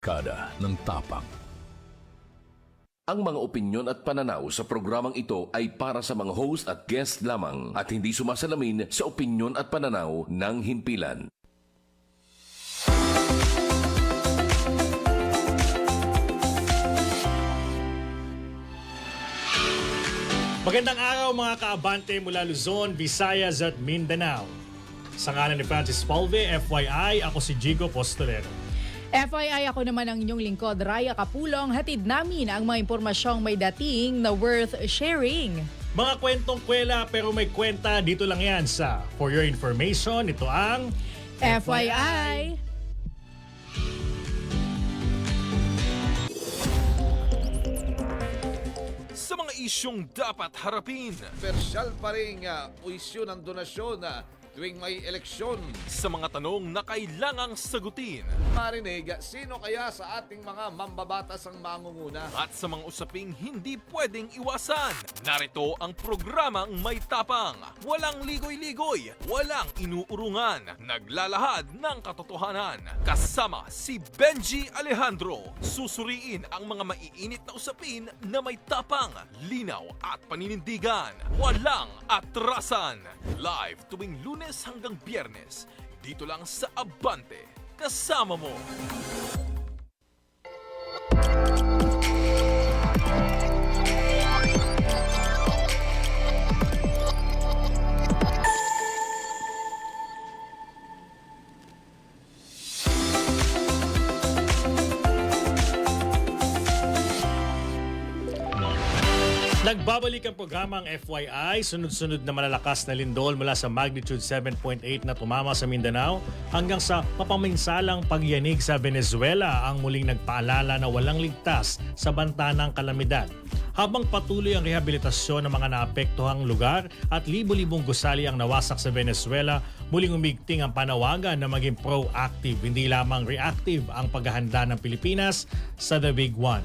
Kada ng tapang. Ang mga opinyon at pananaw sa programang ito ay para sa mga host at guest lamang at hindi sumasalamin sa opinyon at pananaw ng himpilan. Magandang araw mga kaabante mula Luzon, Visayas at Mindanao. Sa ngalan ni Francis Palve, FYI, ako si Jigo Postolero. FYI, ako naman ang inyong lingkod, Raya Kapulong. Hatid namin ang mga impormasyong may dating na worth sharing. Mga kwentong kwela pero may kwenta, dito lang yan sa For Your Information, ito ang FYI! Sa mga isyong dapat harapin, Persyal pa rin isyu ng donasyon tuwing may eleksyon. sa mga tanong na kailangang sagutin, Marinig, sino kaya sa ating mga mambabatas ang mangunguna? at sa mga usaping hindi pwedeng iwasan. Narito ang programang May Tapang. Walang ligoy-ligoy, walang inuurungan, naglalahad ng katotohanan. Kasama si Benji Alejandro. Susuriin ang mga maiinit na usapin na may tapang, linaw at paninindigan. Walang atrasan. Live tuwing Lunes hanggang Biyernes. Dito lang sa Abante. Kasama mo. Nagbabalik ang programang FYI, sunod-sunod na malalakas na lindol mula sa magnitude 7.8 na tumama sa Mindanao hanggang sa mapaminsalang pagyanig sa Venezuela ang muling nagpaalala na walang ligtas sa banta ng kalamidad. Habang patuloy ang rehabilitasyon ng mga naapektuhang lugar at libo-libong gusali ang nawasak sa Venezuela, muling umigting ang panawagan na maging proactive, hindi lamang reactive ang paghahanda ng Pilipinas sa The Big One.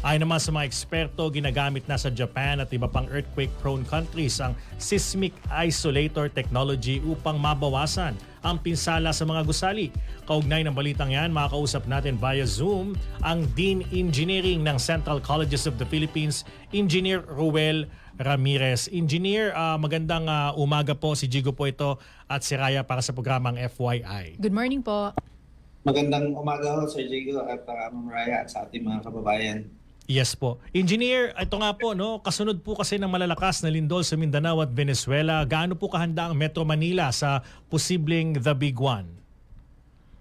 Ayon naman sa mga eksperto, ginagamit na sa Japan at iba pang earthquake-prone countries ang seismic isolator technology upang mabawasan ang pinsala sa mga gusali. Kaugnay ng balitang yan, makakausap natin via Zoom ang Dean Engineering ng Central Colleges of the Philippines, Engineer Ruel Ramirez. Engineer, magandang umaga po. Si Jigo po ito at si Raya para sa programang FYI. Good morning po. Magandang umaga ho, Sir Jigo at Ma'am Raya at sa ating mga kababayan. Yes po. Engineer, ito nga po, no, kasunod po kasi ng malalakas na lindol sa Mindanao at Venezuela. Gaano po kahanda ang Metro Manila sa posibleng The Big One?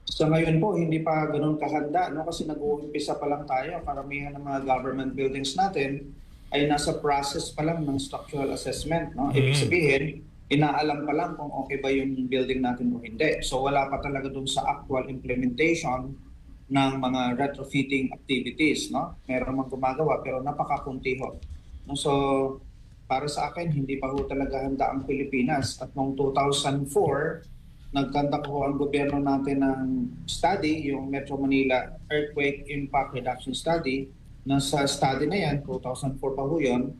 Sa ngayon po, hindi pa ganun kahanda no? Kasi nag-uumpisa pa lang tayo. Karamihan ng mga government buildings natin ay nasa process pa lang ng structural assessment. No? Ibig sabihin, inaalam pa lang kung okay ba yung building natin o hindi. So wala pa talaga dun sa actual implementation ng mga retrofitting activities, no? Meron mang gumagawa pero napakakunti ho. No, so para sa akin hindi pa ho talaga handa ang Pilipinas at noong 2004 nagkandak ho ang gobyerno natin ng study, yung Metro Manila Earthquake Impact Reduction Study. Nasa study na yan, 2004 pa ho yun,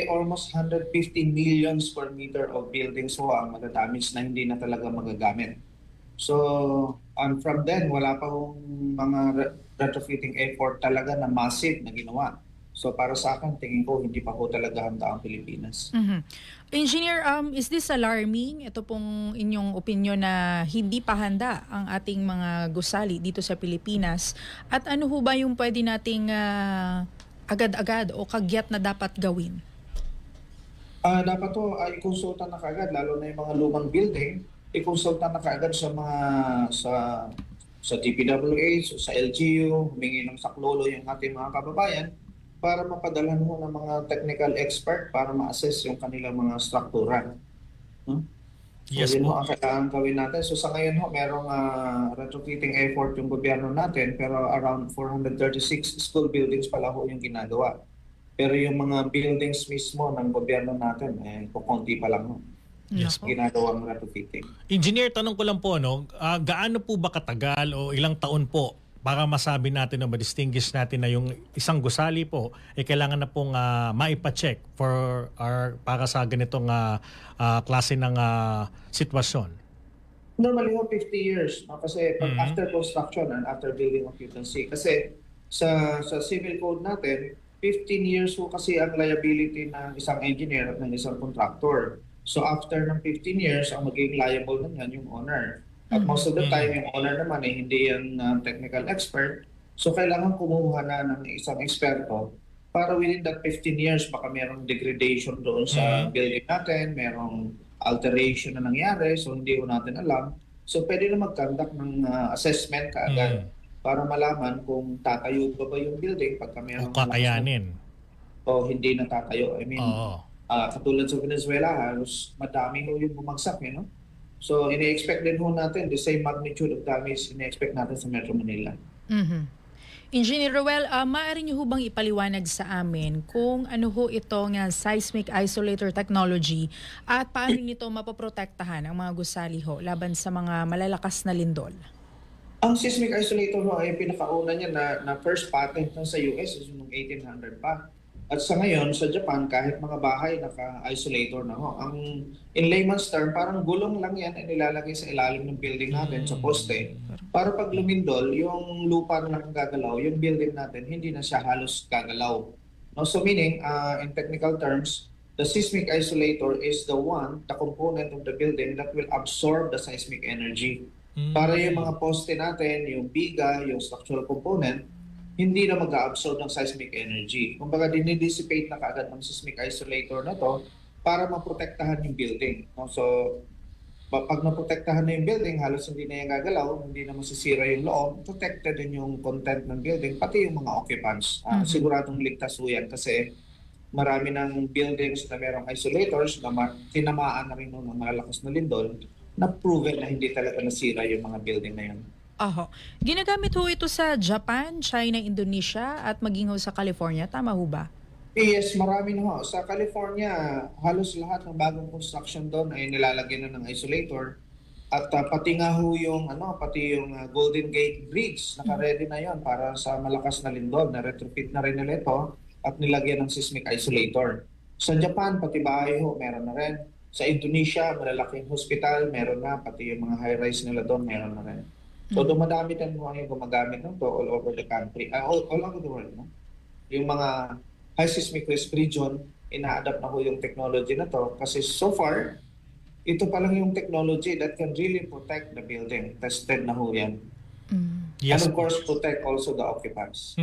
almost 150 million square meter of buildings ho ang madadamage na hindi na talaga magagamit. So, and from then, wala pa hong mga retrofitting effort talaga na massive na ginawa. So, para sa akin, tingin ko, hindi pa ho talaga handa ang Pilipinas. Engineer, is this alarming? Ito pong inyong opinion na hindi pa handa ang ating mga gusali dito sa Pilipinas. At ano ho ba yung pwede nating agad-agad o kagyat na dapat gawin? Dapat to i-consulta na kaagad, lalo na yung mga lumang building, i-consulta na kaagad sa mga sa DPWH, sa LGU, humingi ng saklolo yung ating mga kababayan para mapadalhan mo ng mga technical expert para ma-assess yung kanilang mga struktura. Yes So, yun po. ho ang kailangan gawin natin. So sa ngayon ho, merong retrofitting effort yung gobyerno natin pero around 436 school buildings pala ho yung ginagawa. Pero yung mga buildings mismo ng gobyerno natin, kukunti pa lang ho. Yes po. Ginagawang retrofitting. Engineer, tanong ko lang po, no, gaano po ba katagal o ilang taon po para masabi natin o ma-distinguish natin na yung isang gusali po kailangan na pong maipa-check for para sa ganitong klase ng sitwasyon? Normally, 50 years. No? Kasi pag after construction and after building occupancy. Kasi sa civil code natin, 15 years ho kasi ang liability ng isang engineer at ng isang contractor. So after ng 15 years, ang magiging liable naman yung owner. At most of the time, yung owner naman hindi yan technical expert. So kailangan kumuha na ng isang eksperto para within that 15 years, baka merong degradation doon sa building natin, merong alteration na nangyari, so hindi ko natin alam. So pwede na mag-conduct ng assessment kaagad para malaman kung tatayo ba yung building pagka O merong kakayanin. o hindi na tatayo. I mean, Oo. katulad sa Venezuela, halos madami ho yung bumagsak. No? So ini-expect din ho natin the same magnitude of damage ini-expect natin sa Metro Manila. Engineer Roel, maaari niyo ho bang ipaliwanag sa amin kung ano ho itong seismic isolator technology at paano nito mapoprotektahan ang mga gusali ho laban sa mga malalakas na lindol? Ang seismic isolator ho ay pinakauna niya na first patent sa US is noong 1800 pa. At sa ngayon, sa Japan, kahit mga bahay naka-isolator na ho. In layman's term, parang gulong lang yan ay nilalagay sa ilalim ng building natin sa poste. Para pag lumindol, yung lupa na lang gagalaw, yung building natin, hindi na siya halos gagalaw. No? So meaning, in technical terms, the seismic isolator is the component of the building that will absorb the seismic energy. Para yung mga poste natin, yung biga, yung structural component, hindi na mag-absorb ng seismic energy. Kumbaga, dinidissipate na kaagad ng seismic isolator na to para maprotektahan yung building. No? So, pag naprotektahan na yung building, halos hindi na yung gagalaw, hindi na masisira yung loob, protected din yung content ng building, pati yung mga occupants. Siguradong ligtas ho yan kasi marami ng buildings na merong isolators na tinamaan na rin ng malalakas na lindol na proven na hindi talaga nasira yung mga building na yun. Aho. Ginagamit ho ito sa Japan, China, Indonesia at maging ho sa California. Tama ho ba? Yes, marami na ho. Sa California, halos lahat ng bagong construction doon ay nilalagyan na ng isolator. At pati nga ho yung, Golden Gate Bridge, naka-ready na yon para sa malakas na lindol. Na-retrofit na rin nila ito at nilagyan ng seismic isolator. Sa Japan, pati bahay ho, meron na rin. Sa Indonesia, malalaking hospital, meron na. Pati yung mga high-rise nila doon, meron na rin. So dumadami din mo yung gumagamit ng to all over the country, all over the world. No? Yung mga high seismic risk region, ina-adapt na ho yung technology na to kasi so far, ito pa lang yung technology that can really protect the building. Tested na ho yan. Yes. And of course, protect also the occupants.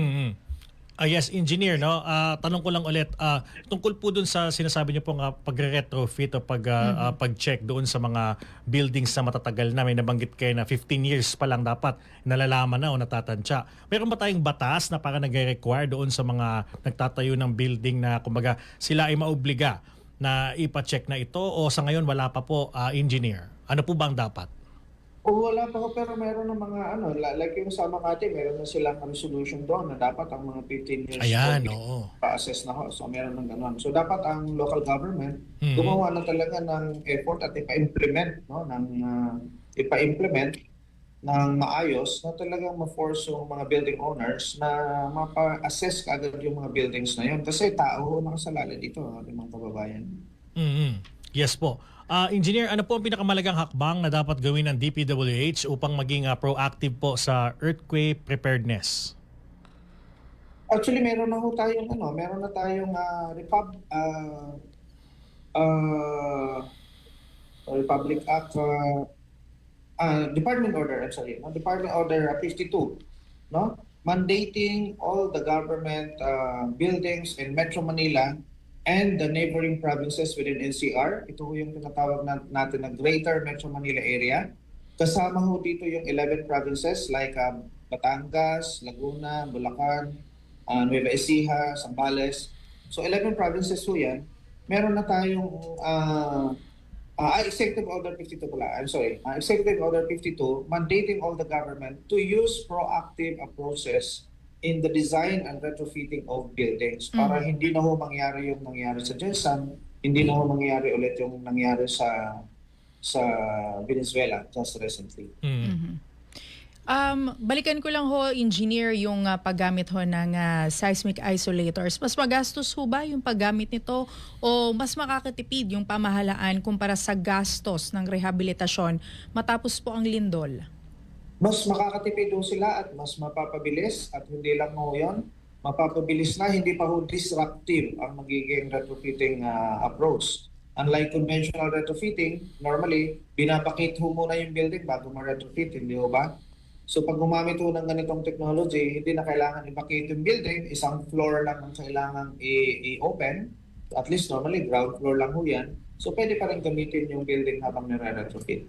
Yes, engineer, no? Tanong ko lang ulit, tungkol po dun sa sinasabi niyo pong pag-retrofit o pag-check doon sa mga buildings na matatagal na, may nabanggit kayo na 15 years pa lang dapat nalalaman na o natatantya. Meron ba tayong batas na para nag-require doon sa mga nagtatayo ng building na kumbaga sila ay maobliga na ipa-check na ito o sa ngayon wala pa po, engineer? Ano po bang dapat? O wala pa ho, pero meron ng mga like yung sa Makati, meron na silang resolution doon na dapat ang mga 15 years Ayan, oo. pa-assess na ho. So meron ng gano'n. So dapat ang local government gumawa na talaga ng effort at ipa-implement, no, ipa-implement ng maayos na talagang ma-force yung mga building owners na mapa-assess kaagad yung mga buildings na yun. Kasi tao ho nakasalalay dito, yung mga kababayan. Yes po. Engineer, ano po ang pinakamalagang hakbang na dapat gawin ng DPWH upang maging proactive po sa earthquake preparedness? Actually, meron na tayong Republic Act, Department Order, Department Order 52, no? Mandating all the government buildings in Metro Manila and the neighboring provinces within NCR. Ito yung tinatawag natin na Greater Metro Manila Area. Kasama ho dito yung 11 provinces like Batangas, Laguna, Bulacan, Nueva Ecija, Zambales. So 11 provinces ho yan. Meron na tayong Executive Order 52 pala. Executive Order 52 mandating all the government to use proactive approaches in the design and retrofitting of buildings para hindi na ho mangyari yung nangyari sa Jensen, hindi na ho mangyari ulit yung nangyari sa Venezuela just recently. Balikan ko lang ho, engineer, yung paggamit ho ng seismic isolators. Mas magastos ho ba yung paggamit nito o mas makakatipid yung pamahalaan kumpara sa gastos ng rehabilitasyon matapos po ang lindol? Mas makakatipid ho sila at mas mapapabilis at hindi lang ho yun. Mapapabilis na, hindi pa ho disruptive ang magiging retrofitting approach. Unlike conventional retrofitting, normally, binabakit ho muna yung building bago ma-retrofit, hindi ho ba? So pag gumamit ho ng ganitong technology, hindi na kailangan i-vacate yung building, isang floor lang ang kailangan i-open. At least normally, ground floor lang ho yan. So pwede pa rin gamitin yung building habang nire-retrofit.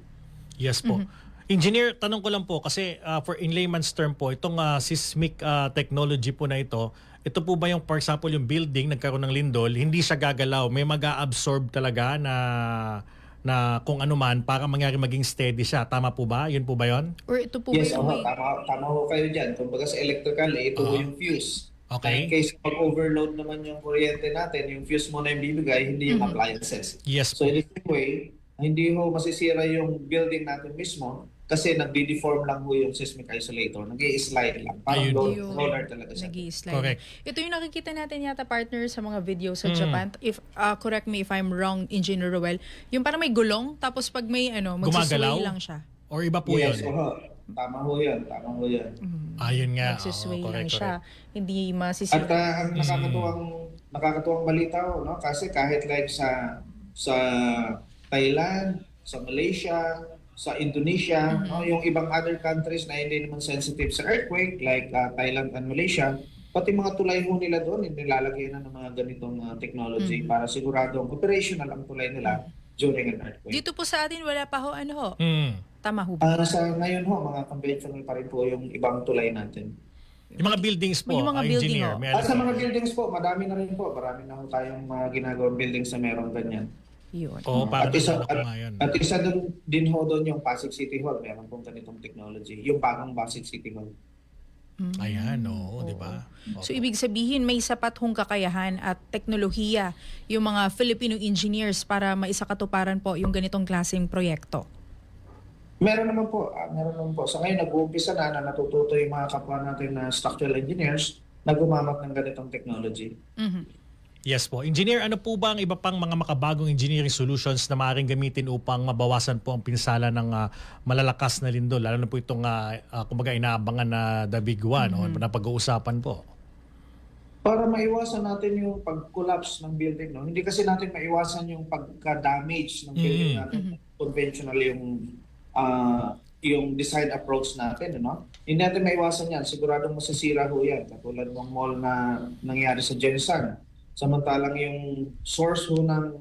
Yes po. Engineer, tanong ko lang po kasi for in layman's term po, itong seismic technology po na ito po ba yung, for example, yung building nagkaroon ng lindol, hindi siya gagalaw, may mag-a-absorb talaga na kung ano man para mangyari maging steady siya. Tama po ba? Yun po ba yun? Or ito po Yes, ba yung tama ho kayo dyan. Kumbaga sa electrical, ito ho yung fuse. Okay. In case pag-overload naman yung kuryente natin, yung fuse muna yung bibigay, hindi yung appliances. Yes So po. in the same way, hindi ho masisira yung building natin mismo kasi nagdi-deform lang ho yung seismic isolator. Nag-i-slide lang. Parang Ayun. roller talaga siya. nag-i-slide. Correct. Ito yung nakikita natin yata, partner, sa mga video sa Japan. If correct me if I'm wrong, Engineer Ruel. Yung parang may gulong, tapos pag may magsisway Gumagalaw? lang siya. Or iba po Yes, yun? oho. Tama ho yan. Tama ho yan. Ayun nga. Magsisway Oo, lang correct, siya. correct. Hindi At masisira. ang nakakatuwang balita ho, no? Kasi kahit like sa Thailand, sa Malaysia, sa Indonesia, no? Yung ibang other countries na hindi naman sensitive sa earthquake like Thailand and Malaysia, pati mga tulay ho nila doon, nilalagyan na ng mga ganitong technology para siguradong operational ang tulay nila during an earthquake. Dito po sa atin, wala pa ho, Mm. Tama ho ba? Sa ngayon ho, mga conventional pa rin po yung ibang tulay natin. Yung mga buildings po, Yung mga building, engineer. oh. May alam Sa po. mga buildings po, madami na rin po. Marami na ho tayong mga ginagawang buildings na meron ganyan. Yun. Oo, para At isa, nasa ko nga yun. at isa din ho doon yung Pasig City Hall. Meron pong ganitong technology. Yung bagong Pasig City Hall. Ayan, oo, di ba? So ibig sabihin may sapat hong kakayahan at teknolohiya yung mga Filipino engineers para maisakatuparan po yung ganitong klaseng proyekto. Meron naman po. Meron naman po. Sa ngayon, nag-uumpisa na natututo yung mga kapwa natin na structural engineers na gumamit ng ganitong technology. Yes po. Engineer, ano po ba ang iba pang mga makabagong engineering solutions na maaaring gamitin upang mabawasan po ang pinsala ng malalakas na lindol? Lalo na po itong, kumbaga, inaabangan na the big one o na pag-uusapan po. Para maiwasan natin yung pag-collapse ng building, no? Hindi kasi natin maiwasan yung pagka-damage ng building natin. Conventional yung design approach natin, no? Hindi natin maiwasan yan. Siguradong masisira ho yan. Katulad ng mall na nangyari sa Jensan. Samantalang yung source ho ng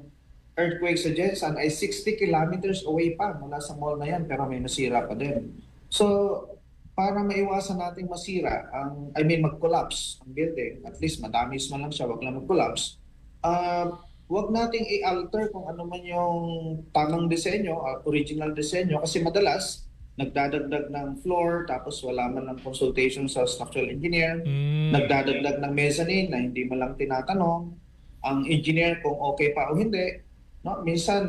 earthquake sa Jensan ay 60 kilometers away pa mula sa mall na yan, pero may nasira pa din. So, para maiwasan nating masira, mag-collapse ang building, at least madamage man lang siya, wag lang mag-collapse, wag nating i-alter kung ano man yung tamang disenyo, original disenyo, kasi madalas, nagdadagdag ng floor, tapos wala man lang consultation sa structural engineer, nagdadagdag ng mezzanine na hindi man lang tinatanong ang engineer kung okay pa o hindi. No? Minsan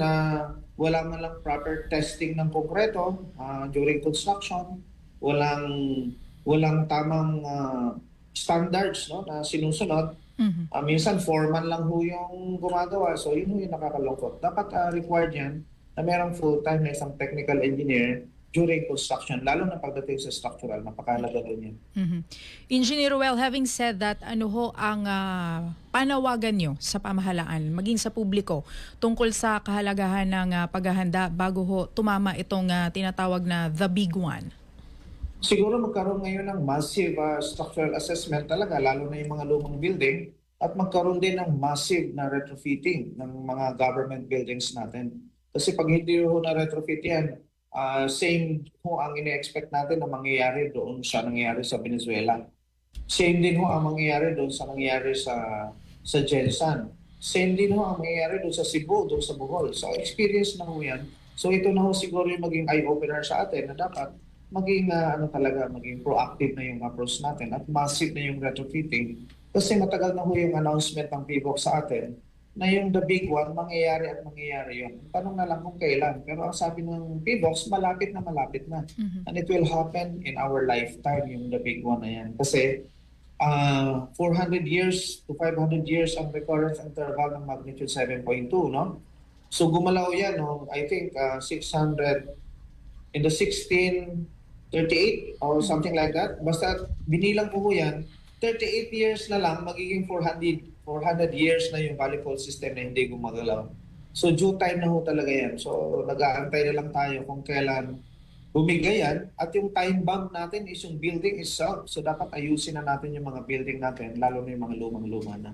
wala man lang proper testing ng konkreto during construction, walang tamang standards, no, na sinusunod. Minsan foreman lang ho yung gumagawa, so yun ho yung nakakalungkot. Dapat required yan na merong full-time na isang technical engineer during construction, lalo na pagdating sa structural, napakahalaga din yan. Engineer Ruel, having said that, ano ho ang panawagan nyo sa pamahalaan, maging sa publiko, tungkol sa kahalagahan ng paghahanda bago ho tumama itong tinatawag na the big one? Siguro magkaroon ngayon ng massive structural assessment talaga, lalo na yung mga lumang building, at magkaroon din ng massive na retrofitting ng mga government buildings natin. Kasi pag hindi ho na retrofit yan, same ho ang ine-expect natin na mangyayari doon sa nangyayari sa Venezuela. Same din ho ang mangyayari doon sa nangyayari sa Jensan. Same din ho ang mangyayari doon sa Cebu, doon sa Bohol. So experience na ho yan. So ito na ho siguro yung maging eye-opener sa atin na dapat maging maging proactive na yung approach natin at massive na yung retrofitting. Kasi matagal na ho yung announcement ng PBOK sa atin na yung the big one, mangyayari at mangyayari yun. Tanong na lang kung kailan. Pero ang sabi ng PBOX, malapit na malapit na. And it will happen in our lifetime, yung the big one na yan. Kasi 400 years to 500 years ang recurrence interval ng magnitude 7.2, no? So gumalaw yan, no? I think 600 in the 1638 or something like that. Basta binilang ko yan, 38 years na lang, magiging 400 years na yung Valley Fault system na hindi gumagalaw. So due time na ho talaga yan. So nag-aantay na lang tayo kung kailan bumigay yan. At yung time bomb natin is yung building itself. So dapat ayusin na natin yung mga building natin, lalo na yung mga lumang-luma na.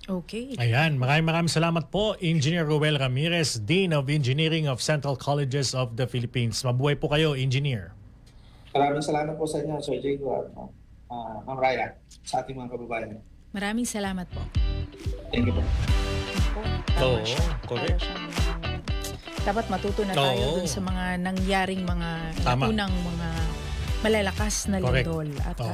Okay. Ayan, maraming salamat po, Engineer Ruel Ramirez, Dean of Engineering of Central Colleges of the Philippines. Mabuhay po kayo, Engineer. Maraming salamat po sa inyo, Sir Jago at Ma'am Raya, sa ating mga kababayan. Maraming salamat po. Thank you po. Oo, Tama siya. correct. Para siyang, dapat matuto na tayo Oo. dun sa mga nangyaring mga Tama. unang mga malalakas na Correct. lindol at Oo.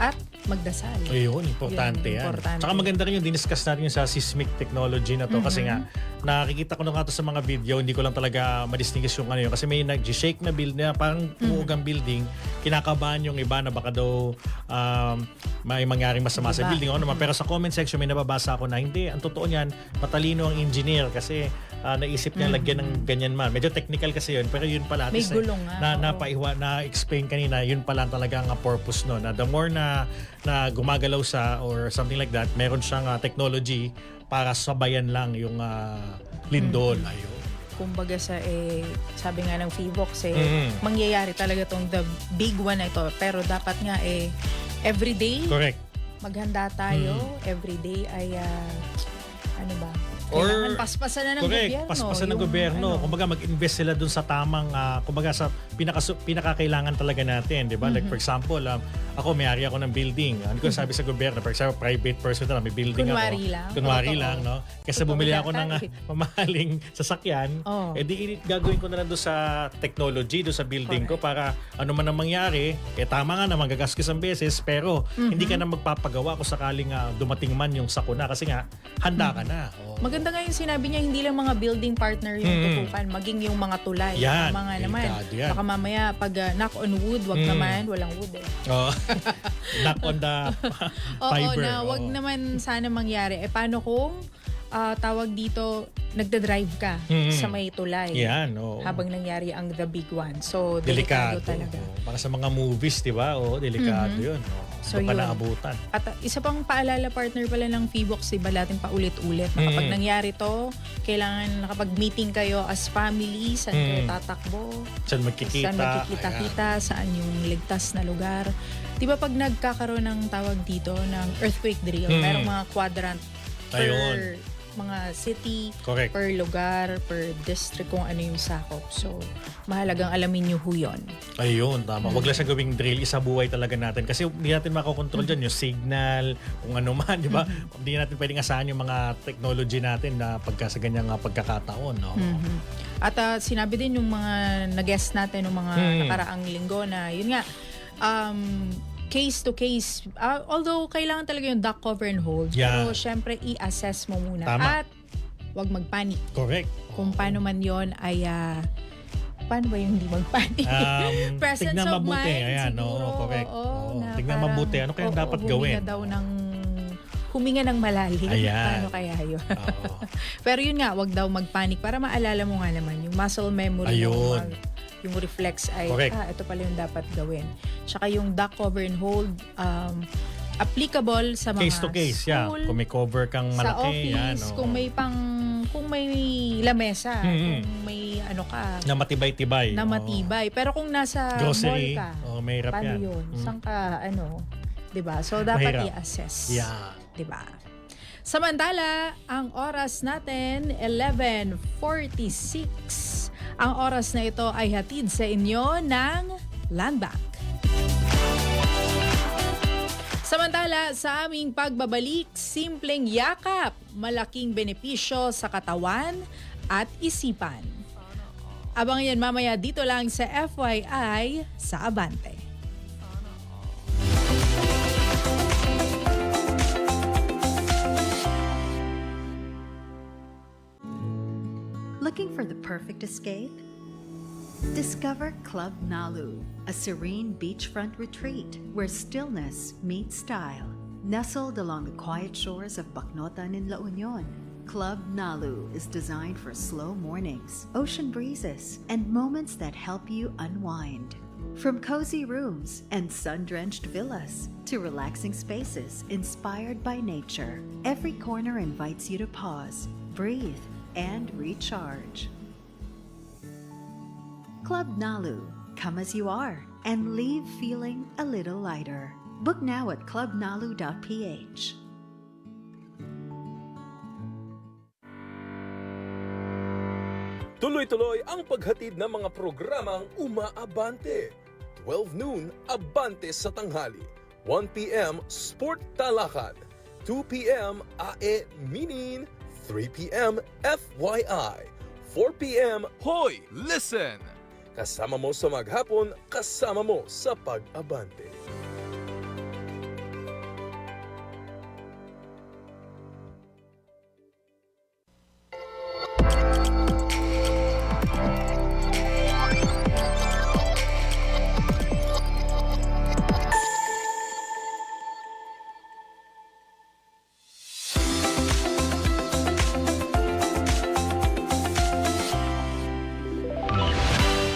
at magdasal. Ayun, importante Yun, yan. importante. Tsaka maganda rin yung diniscuss natin yung sa seismic technology na to kasi nga nakikita ko na nga to sa mga video, hindi ko lang talaga madistinguish yung ano yun kasi may nag-shake na build na parang umuugang building, kinakabahan yung iba na baka daw may mangyaring masama sa Diba? building o naman. Pero sa comment section may nababasa ako na hindi, ang totoo niyan, matalino ang engineer kasi naisip niya lagyan ng ganyan man. Medyo technical kasi yun, pero yun pala. May at least gulong nga, oo. na-explain kanina, yun pala talaga ang purpose no. Na the more na gumagalaw sa or something like that, meron siyang technology para sabayan lang yung lindol. Ayun. Kumbaga sabi nga ng PBOX mangyayari talaga tong the big one na ito. Pero dapat nga everyday Correct. maghanda tayo. Everyday ay ano ba? Or- Kailangan paspasan na ng Correct. gobyerno. Paspasan ng Yung gobyerno. ano, Kumbaga mag-invest sila dun sa tamang kumbaga sa pinakakailangan talaga natin, 'di ba? Like for example, ako may-ari ako ng building. Ano ko sabi sa gobyerno, for example, private person na may building Kunwari ako. lang. Kunwari Totoo. lang, no? Kasi Totoo bumili yan. ako ng mamahaling sasakyan, Oo. di gagawin ko na lang doon sa technology, doon sa building ko para ano man ang mangyari, tama nga na magagastos ang beses, pero hindi ka na magpapagawa kung sakaling dumating man yung sakuna kasi nga handa ka na. Oo. Maganda nga yung sinabi niya, hindi lang mga building partner yung tutukan, maging yung mga tulay. Yan, Mga naman. delikado yan. Baka mamaya pag knock on wood, wag naman, walang wood Oh. Knock on the Oo fiber. na, wag Oo. naman sana mangyari. Paano kung tawag dito, nagda-drive ka sa may tulay Yan, oo. habang nangyari ang the big one. So, delikado talaga. Oo. Para sa mga movies, di ba? Oo, delikado yun. Oo. So, Iba pala yun. abutan. At isa pang paalala partner pala ng PBOX, diba natin paulit-ulit na kapag nangyari to, kailangan nakapag-meeting kayo as family, saan kayo tatakbo, Saan magkikita. saan magkikita-kita, saan yung ligtas na lugar. Diba pag nagkakaroon ng tawag dito ng earthquake drill, merong mga quadrant per Ayun. mga city, Correct. per lugar, per district, kung ano yung sakop. So, mahalagang alamin nyo ho yun. Ayun, tama. Huwag lang siya gawing drill, isabuhay talaga natin. Kasi hindi natin makakontrol dyan yung signal, kung ano man, di ba? Hindi natin pwedeng asahan yung mga technology natin na pagka sa ganyang pagkakataon. No? At sinabi din yung mga nag-guest natin, yung mga nakaraang linggo na, yun nga, case to case. Although, kailangan talaga yung duck cover and hold. Yeah. Pero, syempre, i-assess mo muna. Tama. At, wag magpanik. Correct. Kung paano man yon ay, paano ba yung hindi magpanik? Presence tignan of mabuti. mind, Ayan, siguro. oo, correct. Oo, Oo, na tignan parang, mabuti. Ano kaya dapat huminga gawin? daw huminga ng malalim. Ayan. Paano kaya yun? Oo. Pero yun nga, wag daw magpanik para maalala mo nga naman yung muscle memory mo, Ayun. yung reflex ay, Correct. ito pala yung dapat gawin. Tsaka yung duck cover and hold, applicable sa mga Case to case, yeah. school, Kung may cover kang sa malaki, office, yan. oo. kung may lamesa, Mm-hmm. kung may ano ka, Na matibay-tibay. na oo. matibay. Pero kung nasa Grocery, mall ka, may hirap paano yan. yun? Saan ka, 'di ba? So dapat Mahirap. i-assess. Yeah. 'Di ba? Samantala, ang oras natin 11:46. Ang oras na ito ay hatid sa inyo ng Land Bank. Samantala, sa aming pagbabalik, simpleng yakap, malaking benepisyo sa katawan at isipan. Abangan yan mamaya dito lang sa FYI sa Abante. for the perfect escape? Discover Club Nalu, a serene beachfront retreat where stillness meets style. Nestled along the quiet shores of Bacnotan in La Union, Club Nalu is designed for slow mornings, ocean breezes, and moments that help you unwind. From cozy rooms and sun-drenched villas to relaxing spaces inspired by nature, every corner invites you to pause, breathe, and recharge. Club Nalu. Come as you are and leave feeling a little lighter. Book now at clubnalu.ph. Tuloy-tuloy ang paghatid ng mga programang umaabante. 12 noon, Abante sa tanghali. 1 p.m. Sport Talakad. 2 p.m. AE Minin. 3 p.m. FYI. 4 p.m. Hoy! Listen! Kasama mo sa maghapon, kasama mo sa pag-abante.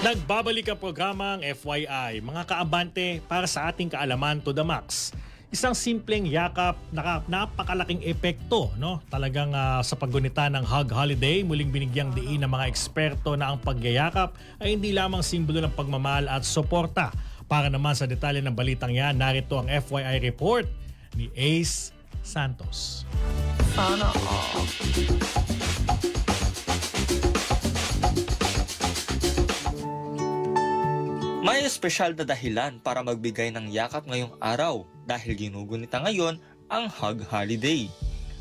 Nagbabalik ang programang FYI, mga kaabante, para sa ating kaalaman to the max. Isang simpleng yakap, napakalaking epekto, no? Talagang sa paggunita ng Hug Holiday, muling binigyang diin ng mga eksperto na ang pagyayakap ay hindi lamang simbolo ng pagmamahal at suporta. Para naman sa detalye ng balitang yan, narito ang FYI report ni Ace Santos. May espesyal na dahilan para magbigay ng yakap ngayong araw dahil ginugunita ngayon ang Hug Holiday.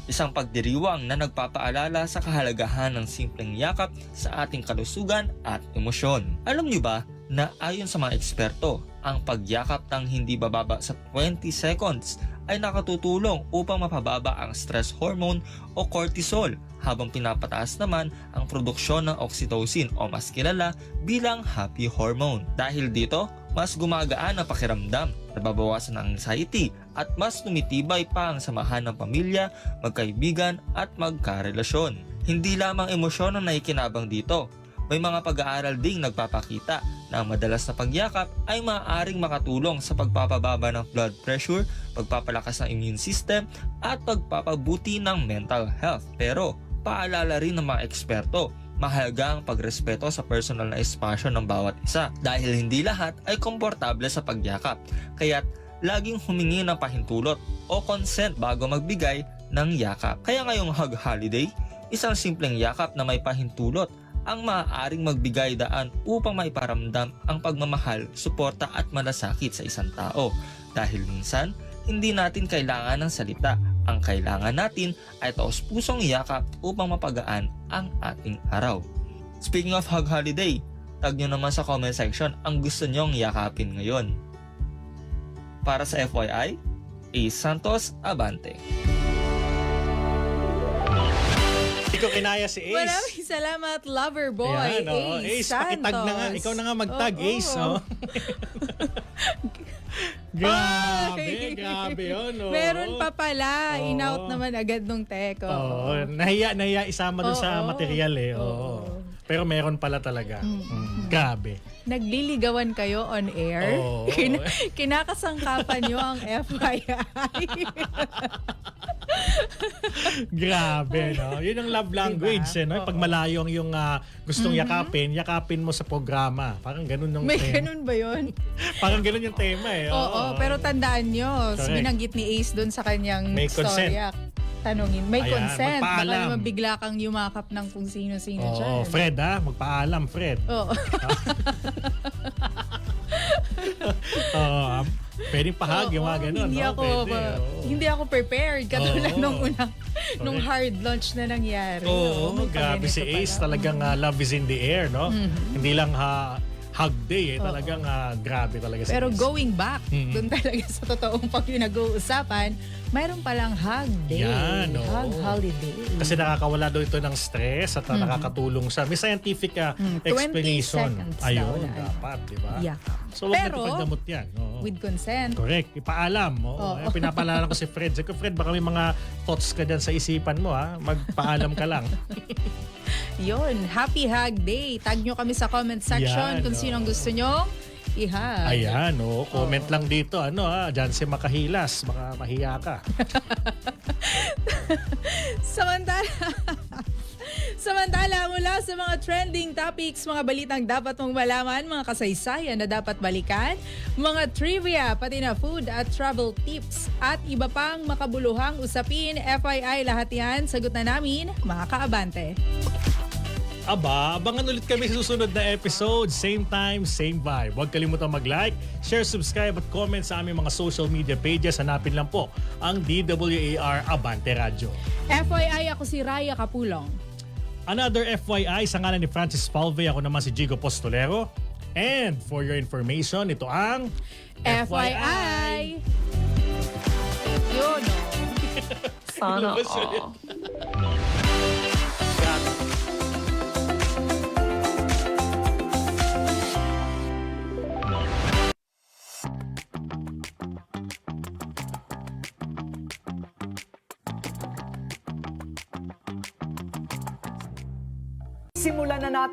Isang pagdiriwang na nagpapaalala sa kahalagahan ng simpleng yakap sa ating kalusugan at emosyon. Alam niyo ba na ayon sa mga eksperto, ang pagyakap ng hindi bababa sa 20 seconds ay nakatutulong upang mapababa ang stress hormone o cortisol habang pinapataas naman ang produksyon ng oxytocin o mas kilala bilang happy hormone. Dahil dito, mas gumagaan ang pakiramdam, nababawasan ang anxiety at mas tumitibay pa ang samahan ng pamilya, magkaibigan at magkarelasyon. Hindi lamang emosyon ang naikinabang dito. May mga pag-aaral ding nagpapakita na ang madalas na pagyakap ay maaaring makatulong sa pagpapababa ng blood pressure, pagpapalakas ng immune system at pagpapabuti ng mental health. Pero paalala rin ng mga eksperto, mahalaga ang pagrespeto sa personal na espasyo ng bawat isa dahil hindi lahat ay komportable sa pagyakap. Kaya't laging humingi ng pahintulot o consent bago magbigay ng yakap. Kaya ngayong Hug Holiday, isang simpleng yakap na may pahintulot ang maaaring magbigay daan upang maiparamdam ang pagmamahal, suporta at malasakit sa isang tao. Dahil minsan, hindi natin kailangan ng salita. Ang kailangan natin ay taos-pusong yakap upang mapagaan ang ating araw. Speaking of Hug Holiday, tag nyo naman sa comment section ang gusto nyong yakapin ngayon. Para sa FYI, Ace Santos, Abante. Ikaw kinaya si Ace. Maraming salamat, lover boy. Ayan, Ace Ace, pakitag na nga. Ikaw na nga magtag, Ace. Oh. Grabe yun. Oh. Meron pa pala. In-out naman agad nung teko. Nahiya isama dun sa material eh. Pero meron pala talaga. Grabe. Nagliligawan kayo on air. Kinakasangkapan nyo ang FYI. Grabe, no? Yun ang love language, diba? No? Pag malayo ang yung gustong yakapin mo sa programa. Parang ganun yung May tema. ganun ba yun? Parang ganun yung tema eh. Oo, pero tandaan nyo, Correct. binanggit ni Ace doon sa kanyang May consent. storya. Tanungin, may Ayan, consent. Baka magpaalam. naman bigla kang yumakap ng kung sino-sino Oo, dyan. Fred magpaalam, Fred. Oo. Pwedeng pahag yung mga ganun. Hindi ako prepared katulad nung nung Correct. hard launch na nangyari. Oo, May grabe si pag-ganito Ace. pala. Talagang love is in the air, no? Hindi lang hug day talagang grabe talaga. Pero Miss. going back, dun talaga sa totoong pag yung nag-uusapan, mayroon palang hug day. Yan, oo. Hug holiday. Kasi nakakawala daw ito ng stress at nakakatulong sa may scientific 20 explanation. seconds Ayun, daw na. dapat, di ba? Yakap. So, huwag Pero, natin pagdamot yan. Oo. with consent. Correct. Ipaalam. Oo. Pinapaalala ko si Fred. Sabi ko, Fred, baka may mga thoughts ka dyan sa isipan mo. Magpaalam ka lang. Yun, happy hug day. Tag nyo kami sa comment section Yan, kung sinong gusto nyo i-hug. Ayan, comment lang dito. Dyan si Makahilas. Baka mahiya ka. Samantala, mula sa mga trending topics, mga balitang dapat mong malaman, mga kasaysayan na dapat balikan, mga trivia, pati na food at travel tips, at iba pang makabuluhang usapin, FYI lahat yan, sagot na namin, mga kaabante. Aba, abangan ulit kami sa susunod na episode. Same time, same vibe. Huwag kalimutan mag-like, share, subscribe at comment sa aming mga social media pages. Hanapin lang po ang DWAR Abante Radio. FYI, ako si Raya Kapulong. Another FYI sa ngalan ni Francis Falve, ako naman si Jigo Postolero. And for your information, ito ang FYI! Yun. Sana Lumabas ulit. all. Simulan na natin